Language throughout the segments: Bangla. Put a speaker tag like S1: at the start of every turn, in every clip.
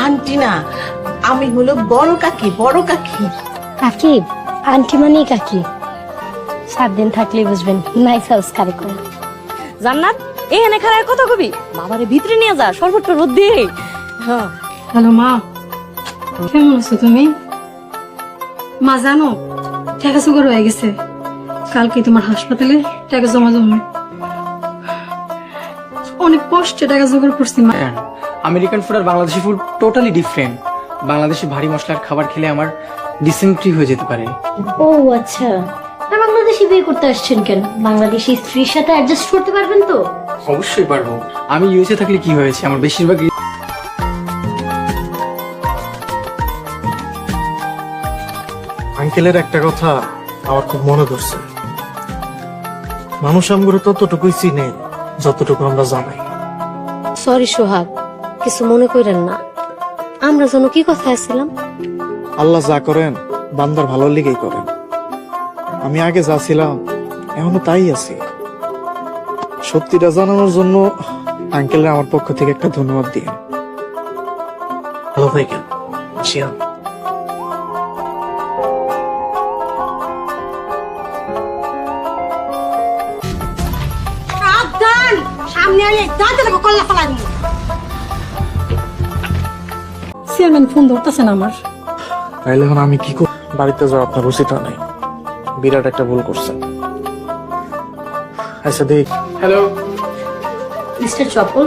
S1: আন্টি না, আমি হলো বড় কাকি, বড় কাকি।
S2: কাকি, আন্টি মানেই কাকি। 7 দিন থাকলেই বুঝবেন নাইস হাউস কারে করে।
S3: জান্নাত এখানে খারাপ কথা কবি, বাবারে ভিতরে নিয়ে যা, সর্বত্র রোদ দিয়ে।
S1: হ্যাঁ
S2: হ্যালো মা, কেমন আছো তুমি? মা জানো টাকা জোগাড় হয়ে গেছে, কালকে তোমার হাসপাতালে টাকা জমা জমা। অনেক কষ্টে টাকা জোগাড় করছি মা।
S4: আমেরিকান ফুড আর Bangladeshi food totally different. Bangladeshi ভারী মশলার খাবার খেলে আমার ডিসেন্ট্রি হয়ে যেতে পারে।
S2: ও আচ্ছা, তা বাংলাদেশি বিয়ে করতে আসছেন কেন? বাংলাদেশি স্ত্রীর সাথে অ্যাডজাস্ট করতে পারবেন তো?
S4: অবশ্যই পারবো। আমি ইউএসএ থাকলে কি হয়েছে, আমার বেশিরভাগ
S5: আঙ্কেলের একটা কথা আমার খুব মনে ধরছে। মানুষ আমগুলো ততটুকুই চিনে যতটুকু আমরা জানাই।
S2: সরি সোহাগ, কিছু মনে করেন না। আমরা যেন কি কথা আসছিলাম?
S5: আল্লাহ যা করেন বান্দার ভালোর লিগেই করেন। আমি আগে যা ছিলাম এখনো তাই আছি। সত্যিটা জানানোর জন্য আঙ্কেলের আমার পক্ষ থেকে একটা ধন্যবাদ দিয়ে। ভালো থাকেন। আসিয়ান।
S1: সাবধান, সামনে আলে দাঁতে লাগো, কল্লা ফেলা দিই।
S2: চেয়ারম্যান ফোন ধরতেছেন আমার।
S5: তাইলে এখন আমি কি করব? বাড়িতে যাওয়া আপনার উচিত নেই, বিরাট একটা ভুল করছেন। আচ্ছা দেখ।
S4: হ্যালো।
S2: মিস্টার চপল,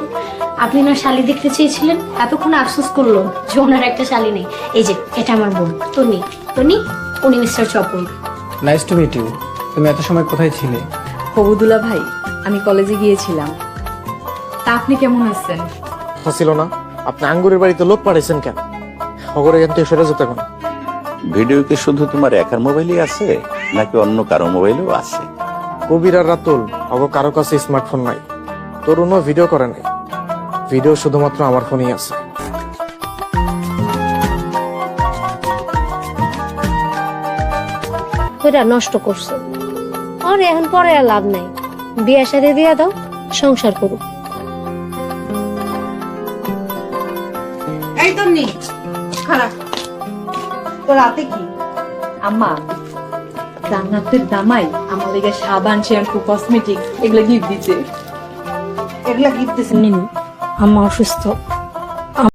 S2: আপনি না শালি দেখতে চেয়েছিলেন, এতক্ষণ আফসোস করলো যে ওনার একটা শালি নেই। এই যে এটা আমার বোন তনি। তনি, উনি mister Chapal.
S4: Nice to meet you. তুমি এত সময় কোথায় ছিলে?
S3: হবুদুল্লাহ ভাই, আমি কলেজে গিয়েছিলাম। তা আপনি কেমন আছেন?
S5: ছিল না আপনি আঙ্গুরের বাড়িতে লোক পাঠাইছেন কেন? খবরে কিন্তু সরে যেতে কোন
S6: ভিডিও কি শুধু তোমার একার মোবাইলে আছে নাকি অন্য কারো মোবাইলেও আছে?
S5: কবির আর রাতুল অগো কারো কাছে স্মার্টফোন নাই, তরুণও ভিডিও করে নাই। ভিডিও শুধুমাত্র আমার ফোনেই আছে।
S2: ওটা নষ্ট করছো, আর এখন পরে আর লাভ নাই। বিয়ে শাদী দিয়ে দাও, সংসার করুক।
S1: এই তো নি খারাপ তো রাতে কি
S3: আম্মা, জান্নাতের দামাই আমার লেগে সাবান, শ্যাম্পু, কসমেটিক্স এগুলো গিফট দিচ্ছে।
S1: এগুলা গিফট দিছে?
S2: নিন, আম্মা অসুস্থ,